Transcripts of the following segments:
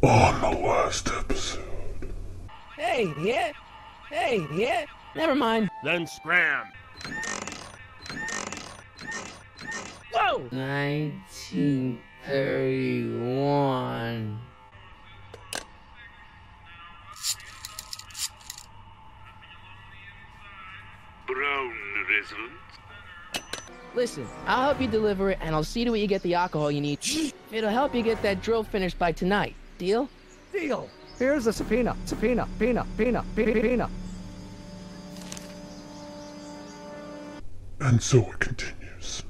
On the last episode. Hey, yeah. Never mind. Then scram. Whoa! 1931. Brown result. Listen, I'll help you deliver it, and I'll see to it you get the alcohol you need. It'll help you get that drill finished by tonight. Deal? Deal. Here's the subpoena. Subpoena. Pina. And so it continues.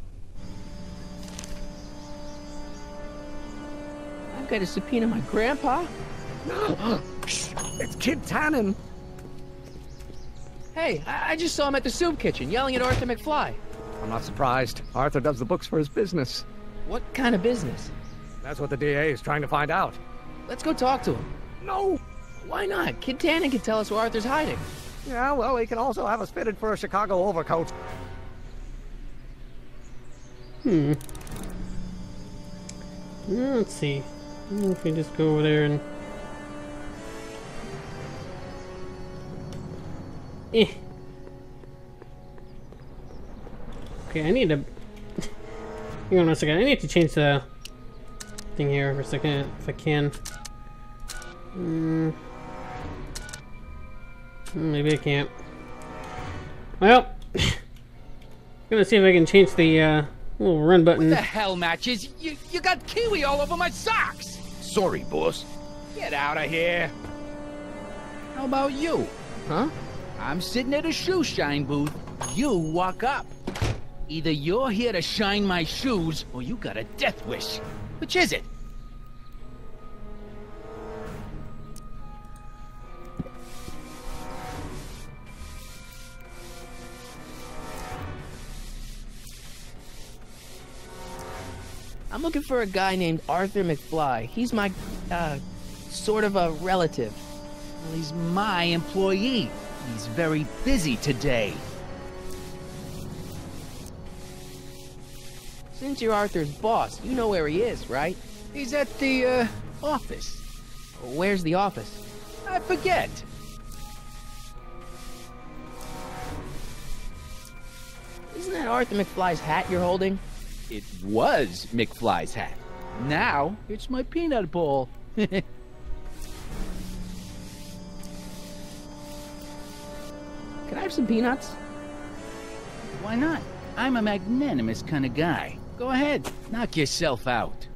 I've got to subpoena my grandpa? It's Kid Tannen. Hey, I just saw him at the soup kitchen, yelling at Arthur McFly. I'm not surprised. Arthur does the books for his business. What kind of business? That's what the DA is trying to find out. Let's go talk to him. No! Why not? Kid Tannen can tell us where Arthur's hiding. Yeah, well, he can also have us fitted for a Chicago overcoat. Let's see. If we just go over there and... Okay, I need to... Hang on a second. I need to change the thing here for a second, if I can. Maybe I can't. Well, I'm gonna see if I can change the little run button. What the hell, Matches? You got kiwi all over my socks! Sorry, boss. Get out of here. How about you? Huh? I'm sitting at a shoe shine booth. You walk up. Either you're here to shine my shoes, or you got a death wish. Which is it? I'm looking for a guy named Arthur McFly. He's my, sort of a relative. Well, he's my employee. He's very busy today. Since you're Arthur's boss, you know where he is, right? He's at the, office. Where's the office? I forget. Isn't that Arthur McFly's hat you're holding? It was McFly's hat. Now, it's my peanut ball. Can I have some peanuts? Why not? I'm a magnanimous kind of guy. Go ahead, knock yourself out.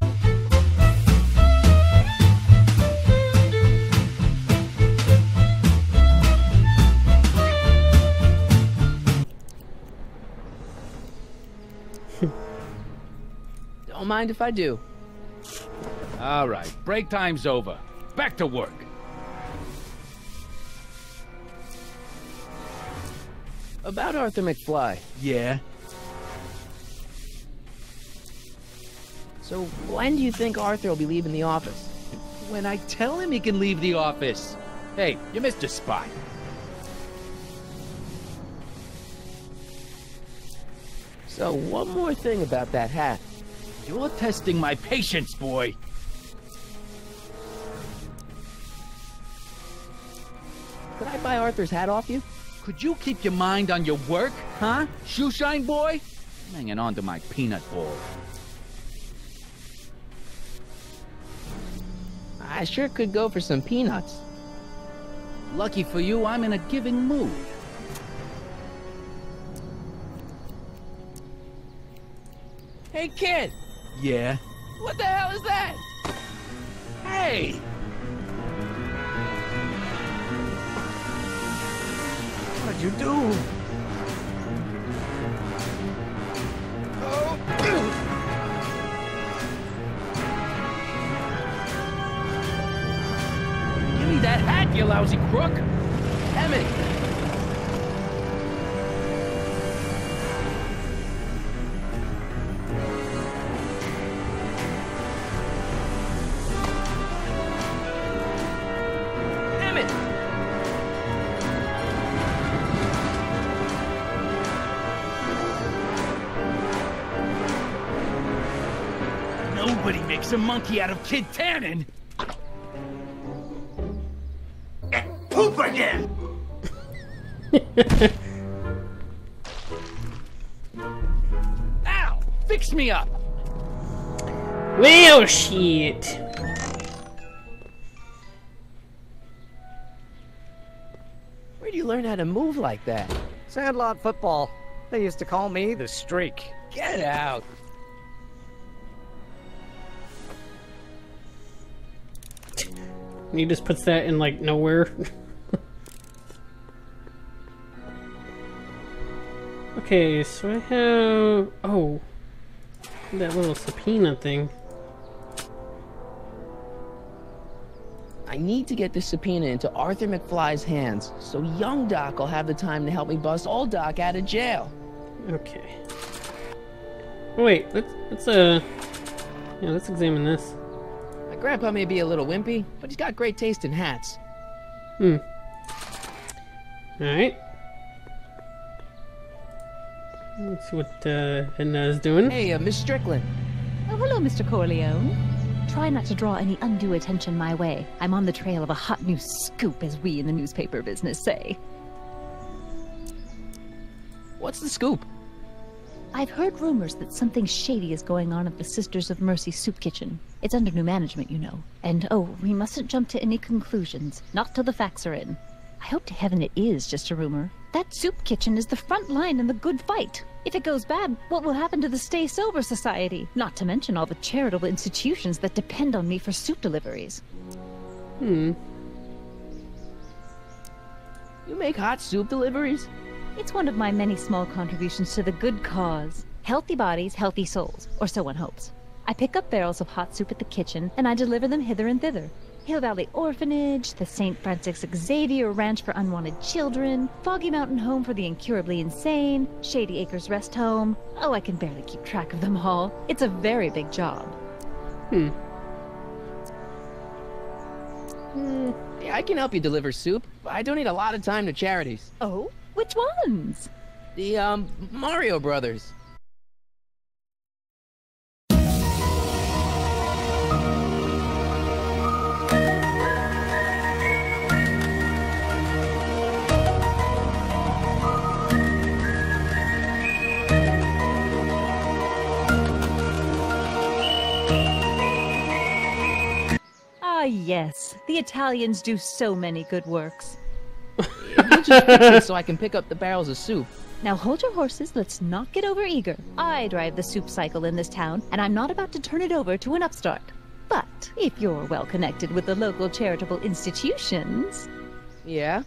Don't mind if I do. All right, break time's over. Back to work. About Arthur McFly. Yeah? So when do you think Arthur will be leaving the office? When I tell him he can leave the office. Hey, you missed a spot. So one more thing about that hat. You're testing my patience, boy. Could I buy Arthur's hat off you? Could you keep your mind on your work, huh? Shoeshine boy? I'm hanging on to my peanut ball. I sure could go for some peanuts. Lucky for you, I'm in a giving mood. Hey, kid! Yeah? What the hell is that? Hey! What did you do? Give me that hat, you lousy crook! Emmett! Emmett! Nobody makes a monkey out of Kid Tannen! poop again! Ow! Fix me up! Well, shit. Where'd you learn how to move like that? Sandlot football. They used to call me the Streak. Get out. He just puts that in, like, nowhere. Okay, so I have... Oh. That little subpoena thing. I need to get this subpoena into Arthur McFly's hands, so young Doc will have the time to help me bust old Doc out of jail. Okay. Oh, wait, let's examine this. My grandpa may be a little wimpy, but he's got great taste in hats. Alright. Let's see what Edna's doing. Hey, Miss Strickland. Oh, hello, Mr. Corleone. Try not to draw any undue attention my way. I'm on the trail of a hot new scoop, as we in the newspaper business say. What's the scoop? I've heard rumors that something shady is going on at the Sisters of Mercy soup kitchen. It's under new management, you know. And, oh, we mustn't jump to any conclusions. Not till the facts are in. I hope to heaven it is just a rumor. That soup kitchen is the front line in the good fight. If it goes bad, what will happen to the Stay Sober Society? Not to mention all the charitable institutions that depend on me for soup deliveries. You make hot soup deliveries? It's one of my many small contributions to the good cause. Healthy bodies, healthy souls, or so one hopes. I pick up barrels of hot soup at the kitchen, and I deliver them hither and thither. Hill Valley Orphanage, the St. Francis Xavier Ranch for Unwanted Children, Foggy Mountain Home for the Incurably Insane, Shady Acres Rest Home. Oh, I can barely keep track of them all. It's a very big job. Hey, I can help you deliver soup. I donate a lot of time to charities. Oh? Which ones? The, Mario Brothers. Ah, yes. The Italians do so many good works. You just fix it so I can pick up the barrels of soup. Now hold your horses, let's not get over eager. I drive the soup cycle in this town, and I'm not about to turn it over to an upstart. But if you're well connected with the local charitable institutions, Yeah?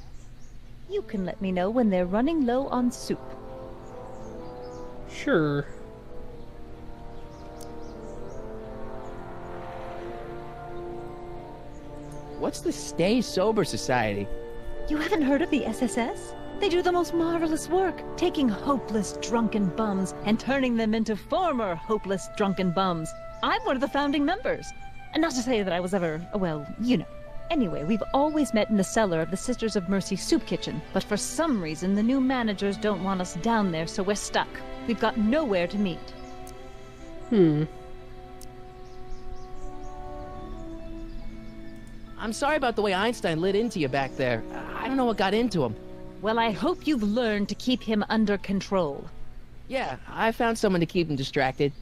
you can let me know when they're running low on soup. Sure. What's the Stay Sober Society? You haven't heard of the SSS? They do the most marvelous work, taking hopeless drunken bums and turning them into former hopeless drunken bums. I'm one of the founding members. And not to say that I was ever, well, you know. Anyway, we've always met in the cellar of the Sisters of Mercy soup kitchen, but for some reason the new managers don't want us down there, so we're stuck. We've got nowhere to meet. I'm sorry about the way Einstein lit into you back there. I don't know what got into him. Well, I hope you've learned to keep him under control. Yeah, I found someone to keep him distracted.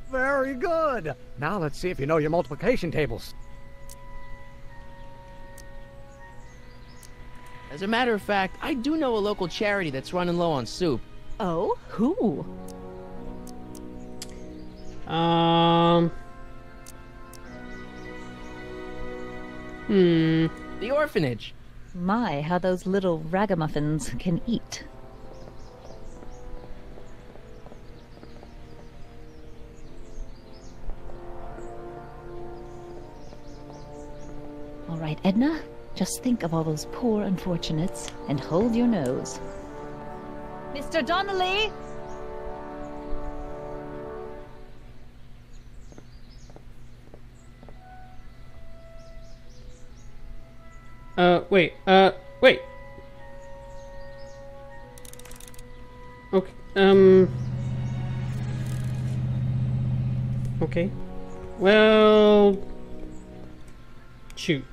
Very good. Now let's see if you know your multiplication tables. As a matter of fact, I do know a local charity that's running low on soup. Oh? Who? The orphanage. My, how those little ragamuffins can eat. All right, Edna, just think of all those poor unfortunates and hold your nose. Mr. Donnelly! Wait. Okay, okay. Well... Shoot.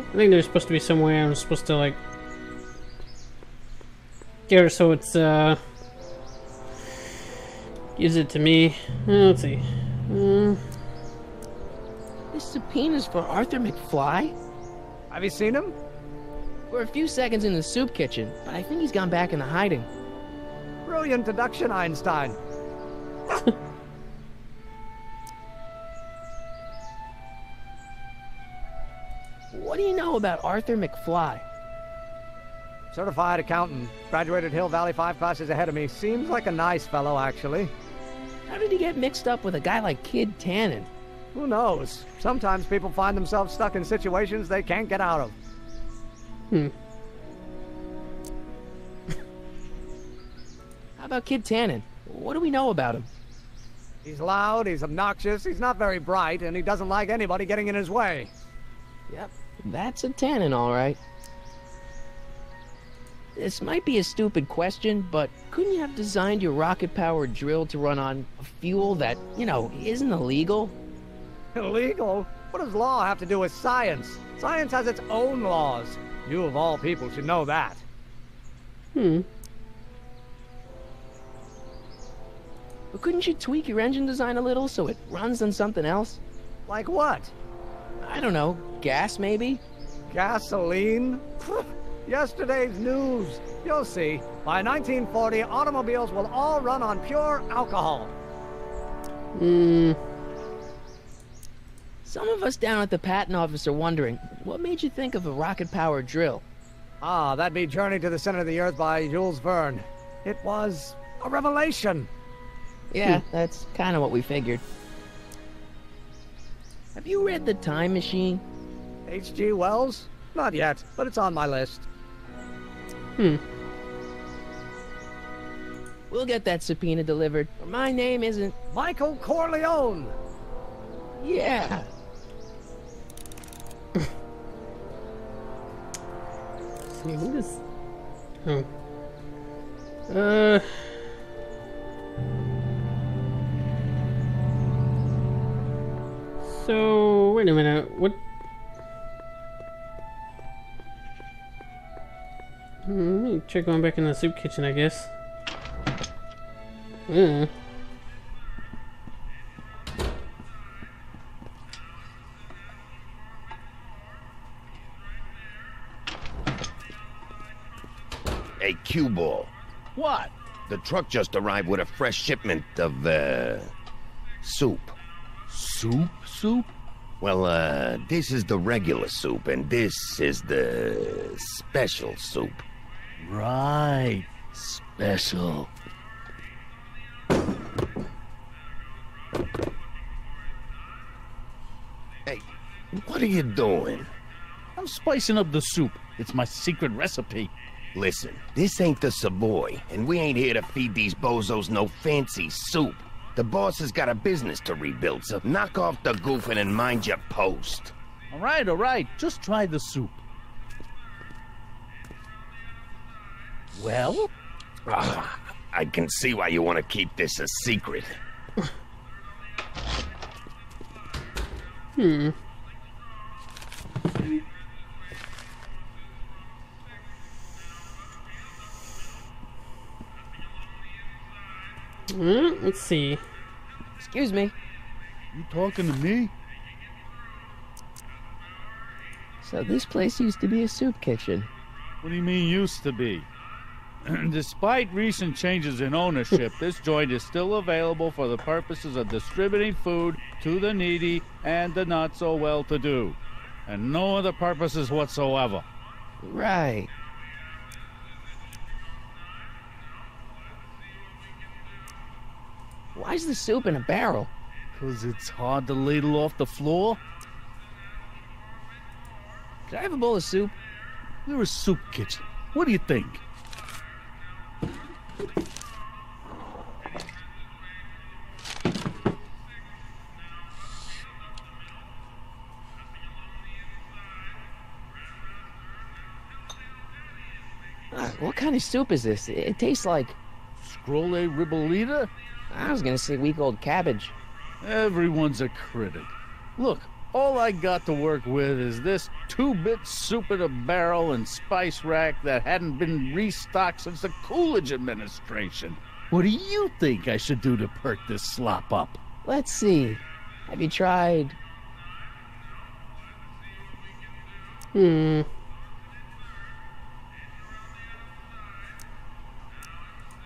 I think there's supposed to be some way I'm supposed to, like, get her so it's, gives it to me. Let's see. This subpoena's for Arthur McFly? Have you seen him? For a few seconds in the soup kitchen, but I think he's gone back into hiding. Brilliant deduction, Einstein. What do you know about Arthur McFly? Certified accountant. Graduated Hill Valley 5 classes ahead of me. Seems like a nice fellow, actually. How did he get mixed up with a guy like Kid Tannen? Who knows? Sometimes people find themselves stuck in situations they can't get out of. How about Kid Tannen? What do we know about him? He's loud, he's obnoxious, he's not very bright, and he doesn't like anybody getting in his way. Yep, that's a Tannen, all right. This might be a stupid question, but couldn't you have designed your rocket-powered drill to run on a fuel that, you know, isn't illegal? Illegal? What does law have to do with science? Science has its own laws. You, of all people, should know that. But couldn't you tweak your engine design a little so it runs on something else? Like what? I don't know, gas maybe? Gasoline? Yesterday's news. You'll see. By 1940, automobiles will all run on pure alcohol. Some of us down at the patent office are wondering, what made you think of a rocket-powered drill? Ah, that'd be Journey to the Center of the Earth by Jules Verne. It was a revelation. Yeah, that's kind of what we figured. Have you read The Time Machine? H.G. Wells? Not yet, but it's on my list. We'll get that subpoena delivered, or my name isn't... Michael Corleone! Yeah! See, what is... Oh. So, wait a minute, what... Let me check going back in the soup kitchen, I guess. Hey, cue ball. What? The truck just arrived with a fresh shipment of, soup. Soup? Well, this is the regular soup, and this is the special soup. Right. Special. Hey, what are you doing? I'm spicing up the soup. It's my secret recipe. Listen, this ain't the Savoy, and we ain't here to feed these bozos no fancy soup. The boss has got a business to rebuild, so knock off the goofing and mind your post. All right. Just try the soup. Well? I can see why you want to keep this a secret. Let's see. Excuse me. You talking to me? So this place used to be a soup kitchen. What do you mean used to be? Despite recent changes in ownership, this joint is still available for the purposes of distributing food to the needy and the not so well-to-do, and no other purposes whatsoever. Right. Why's the soup in a barrel? 'Cause it's hard to ladle off the floor? Could I have a bowl of soup? We're a soup kitchen. What do you think? What kind of soup is this? It tastes like... Scroll ribolita? I was gonna say week-old cabbage. Everyone's a critic. Look, All I got to work with is this 2-bit soup in a barrel and spice rack that hadn't been restocked since the Coolidge administration. What do you think I should do to perk this slop up? Let's see. Have you tried...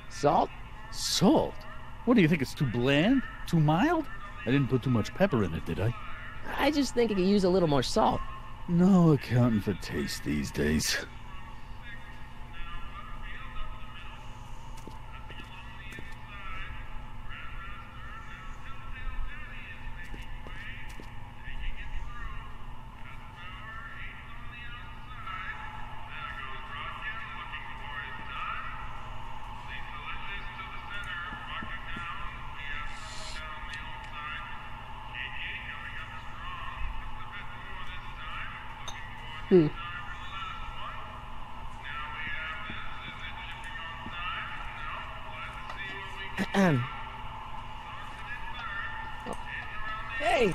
Salt? Salt? What do you think, it's too bland? Too mild? I didn't put too much pepper in it, did I? I just think it could use a little more salt. No accounting for taste these days. Hey!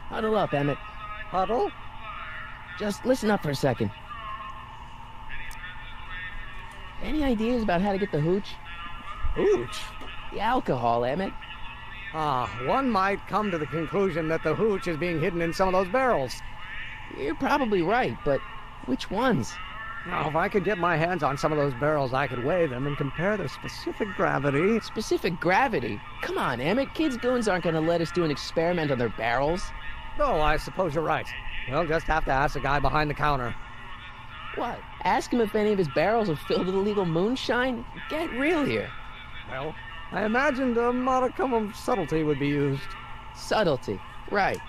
Huddle up, Emmett. Huddle? Just listen up for a second. Any ideas about how to get the hooch? Hooch? The alcohol, Emmett. One might come to the conclusion that the hooch is being hidden in some of those barrels. You're probably right, but which ones? Now, if I could get my hands on some of those barrels, I could weigh them and compare their specific gravity. Specific gravity? Come on, Emmett. Kids' goons aren't going to let us do an experiment on their barrels. Oh, I suppose you're right. We'll just have to ask the guy behind the counter. What? Ask him if any of his barrels are filled with illegal moonshine? Get real here. Well, I imagined a modicum of subtlety would be used. Subtlety. Right.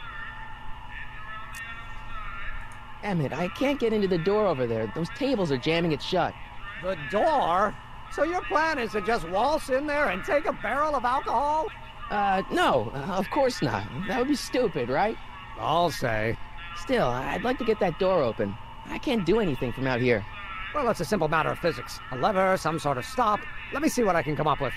Emmett, I can't get into the door over there. Those tables are jamming it shut. The door? So your plan is to just waltz in there and take a barrel of alcohol? No, of course not. That would be stupid, right? I'll say. Still, I'd like to get that door open. I can't do anything from out here. Well, it's a simple matter of physics. A lever, some sort of stop. Let me see what I can come up with.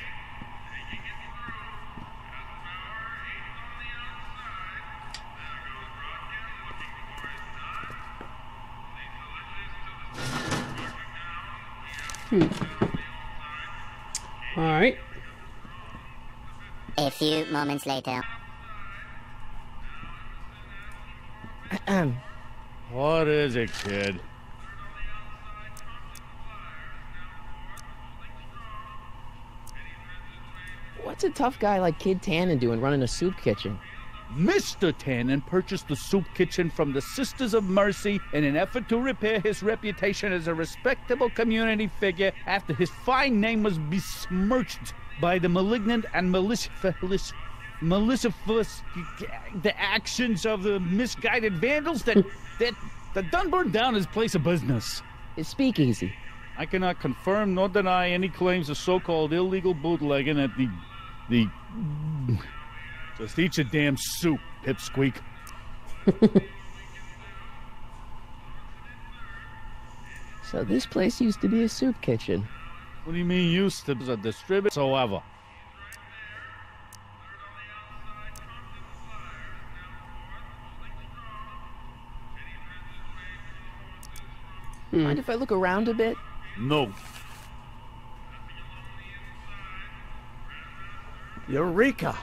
All right. A few moments later. What is it, kid? What's a tough guy like Kid Tannen doing running a soup kitchen? Mr. Tannen purchased the soup kitchen from the Sisters of Mercy in an effort to repair his reputation as a respectable community figure after his fine name was besmirched by the malignant and malicious the actions of the misguided vandals that done burned down his place of business. His speakeasy. I cannot confirm nor deny any claims of so-called illegal bootlegging at the just eat your damn soup, pipsqueak. So this place used to be a soup kitchen. What do you mean used to? A distributor whatsoever. Mind if I look around a bit? No. Eureka!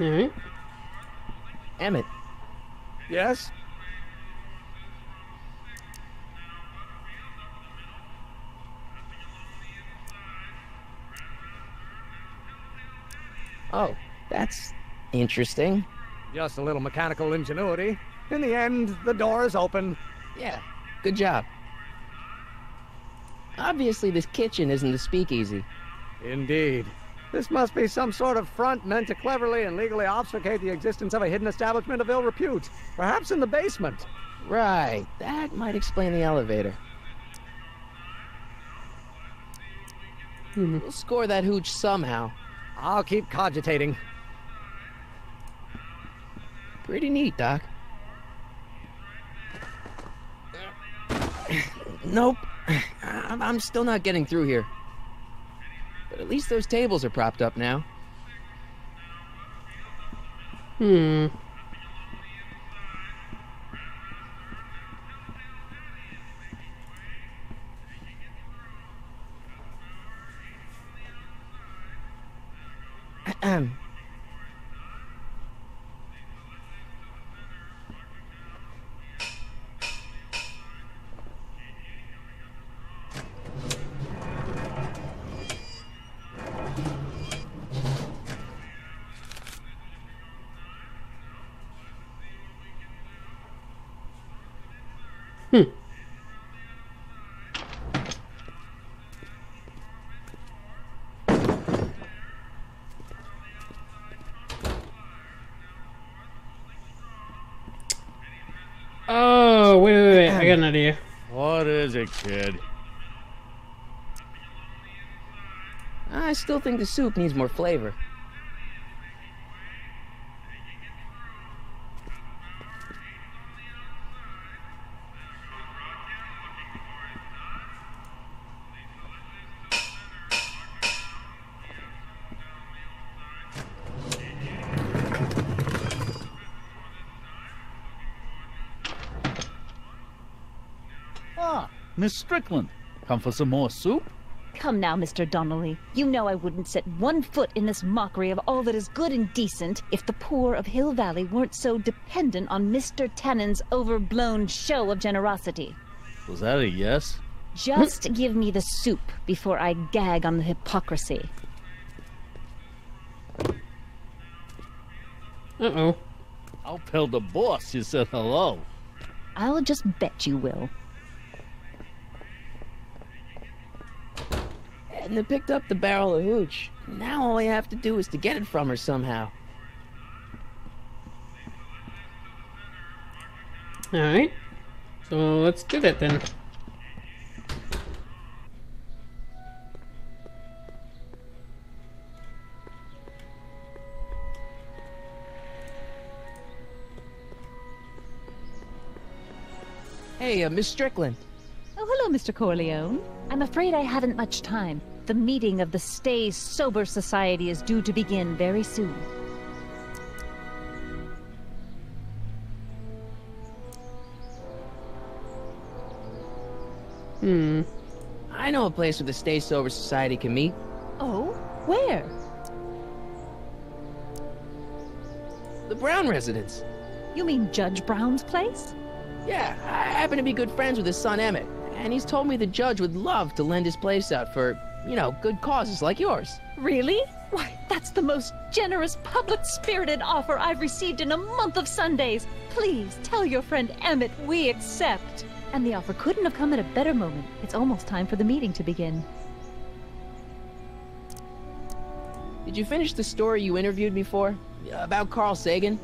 All right. Emmett, Yes? oh, that's interesting. Just a little mechanical ingenuity. In the end, the door is open. Yeah, good job. Obviously, this kitchen isn't the speakeasy. Indeed. This must be some sort of front meant to cleverly and legally obfuscate the existence of a hidden establishment of ill repute. Perhaps in the basement. Right, that might explain the elevator. We'll score that hooch somehow. I'll keep cogitating. Pretty neat, Doc. Nope. I'm still not getting through here. But at least those tables are propped up now. Oh, wait. I got an idea. What is it, kid? I still think the soup needs more flavor. Ah, Miss Strickland. Come for some more soup? Come now, Mr. Donnelly. You know I wouldn't set one foot in this mockery of all that is good and decent if the poor of Hill Valley weren't so dependent on Mr. Tannen's overblown show of generosity. Was that a yes? Just give me the soup before I gag on the hypocrisy. Uh-oh. I'll tell the boss you said hello. I'll just bet you will. Edna picked up the barrel of hooch. Now all I have to do is to get it from her somehow. Alright. So let's do that then. Hey, Miss Strickland. Oh, hello, Mr. Corleone. I'm afraid I haven't much time. The meeting of the Stay Sober Society is due to begin very soon. I know a place where the Stay Sober Society can meet. Oh? Where? The Brown residence. You mean Judge Brown's place? Yeah, I happen to be good friends with his son Emmett, and he's told me the judge would love to lend his place out for, you know, good causes like yours. Really? Why, that's the most generous, public-spirited offer I've received in a month of Sundays. Please tell your friend Emmett we accept. And the offer couldn't have come at a better moment. It's almost time for the meeting to begin. Did you finish the story you interviewed me for? About Carl Sagan?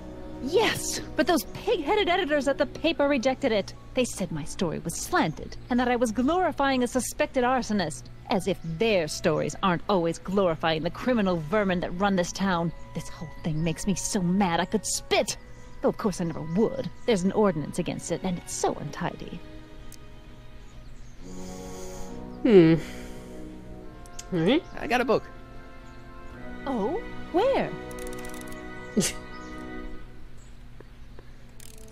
Yes, but those pig-headed editors at the paper rejected it. They said my story was slanted, and that I was glorifying a suspected arsonist. As if their stories aren't always glorifying the criminal vermin that run this town. This whole thing makes me so mad I could spit. Though of course I never would. There's an ordinance against it, and it's so untidy. Alright. I got a book. Oh? Where?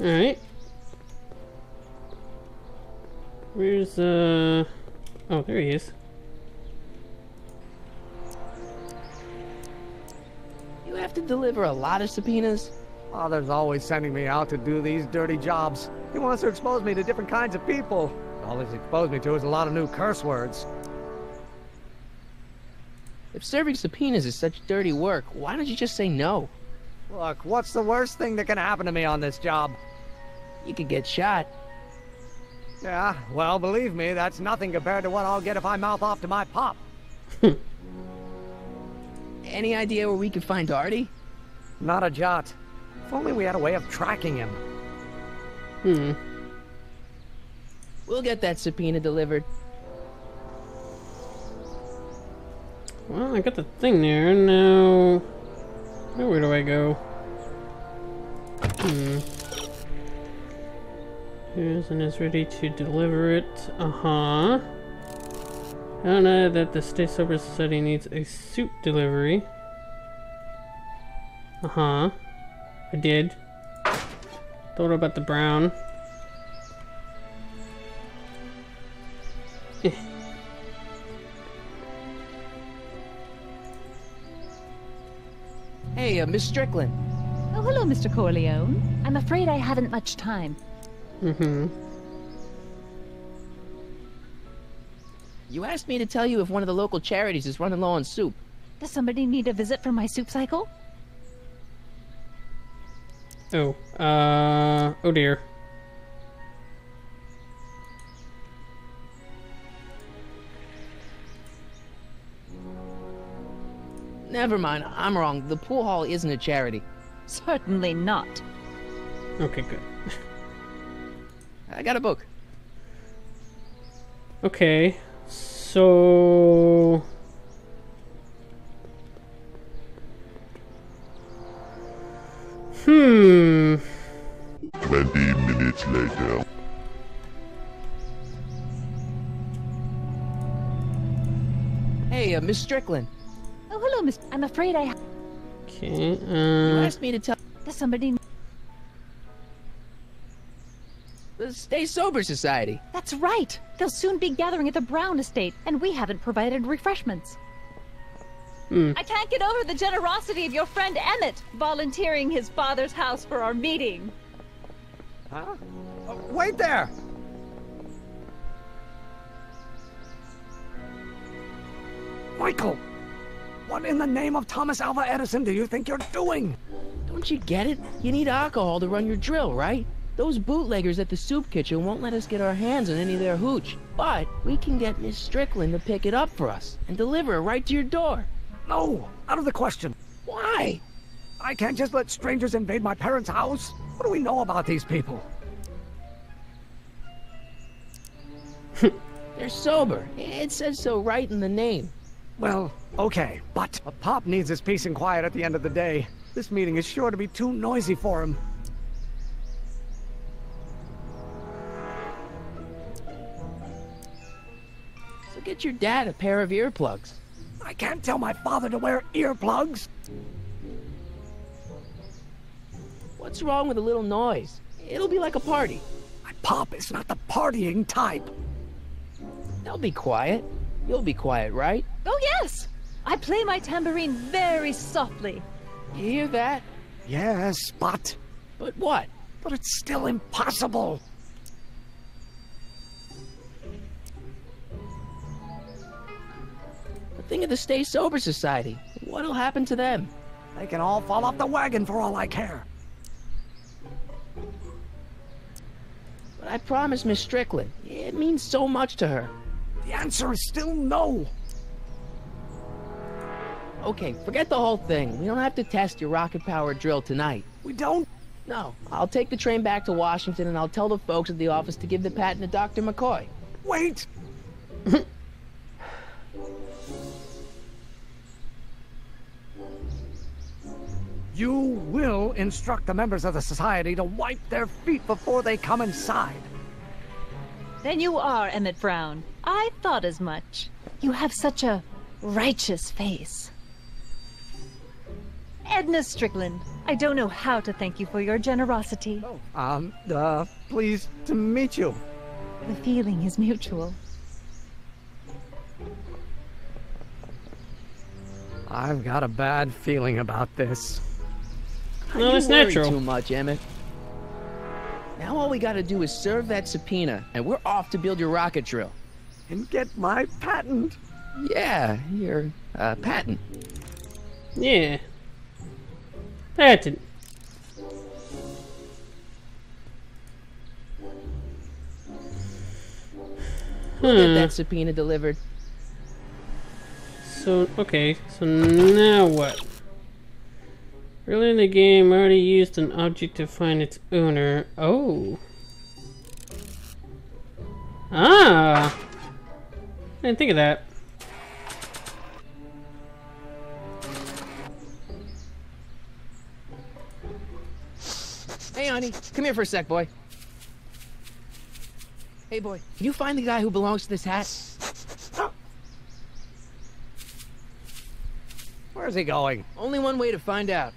Alright. Where's, oh, there he is. You have to deliver a lot of subpoenas? Father's always sending me out to do these dirty jobs. He wants to expose me to different kinds of people. All he's exposed me to is a lot of new curse words. If serving subpoenas is such dirty work, why don't you just say no? Look, what's the worst thing that can happen to me on this job? You could get shot. Yeah, well, believe me, that's nothing compared to what I'll get if I mouth off to my pop. Any idea where we could find Artie? Not a jot. If only we had a way of tracking him. We'll get that subpoena delivered. Well, I got the thing there. Now, where do I go? Susan is ready to deliver it. I don't know that the Stay Sober Society needs a suit delivery. I did. Thought about the brown. Hey, Miss Strickland. Oh, hello, Mr. Corleone. I'm afraid I haven't much time. You asked me to tell you if one of the local charities is running low on soup. Does somebody need a visit from my soup cycle? Oh dear. Never mind, I'm wrong. The pool hall isn't a charity. Certainly not. Okay, good. I got a book. Okay, so... 20 minutes later. Hey, Miss Strickland. Oh, hello, Miss... I'm afraid I... Okay, You asked me to tell... Does somebody... The Stay Sober Society. That's right! They'll soon be gathering at the Brown estate, and we haven't provided refreshments. I can't get over the generosity of your friend Emmett, volunteering his father's house for our meeting. Huh? Oh, wait there! Michael! What in the name of Thomas Alva Edison do you think you're doing? Don't you get it? You need alcohol to run your drill, right? Those bootleggers at the soup kitchen won't let us get our hands on any of their hooch. But we can get Miss Strickland to pick it up for us and deliver it right to your door. No, out of the question. Why? I can't just let strangers invade my parents' house. What do we know about these people? They're sober. It says so right in the name. Well, okay, but a Pop needs his peace and quiet at the end of the day. This meeting is sure to be too noisy for him. So get your dad a pair of earplugs. I can't tell my father to wear earplugs. What's wrong with a little noise? It'll be like a party. My Pop is not the partying type. They'll be quiet. You'll be quiet, right? Oh, yes! I play my tambourine very softly. You hear that? Yes, but But what? it's still impossible. Think of the Stay Sober Society. What'll happen to them? They can all fall off the wagon for all I care. But I promised Miss Strickland. It means so much to her. The answer is still no. Okay, forget the whole thing. We don't have to test your rocket-powered drill tonight. We don't? No, I'll take the train back to Washington and I'll tell the folks at the office to give the patent to Dr. McCoy. Wait! You will instruct the members of the society to wipe their feet before they come inside. Then you are Emmett Brown. I thought as much. You have such a righteous face. Edna Strickland, I don't know how to thank you for your generosity. Pleased to meet you. The feeling is mutual. I've got a bad feeling about this. No, You it's worry natural. too much, Emmett. Now all we gotta do is serve that subpoena, and we're off to build your rocket drill. And get my patent. Yeah, your, patent. Yeah. Patent. We'll get that subpoena delivered. So, okay, so now what? Earlier in the game, I already used an object to find its owner. Oh. Ah! I didn't think of that. Hey, honey, come here for a sec, boy. Hey, boy, can you find the guy who belongs to this hat? Where's he going? Only one way to find out.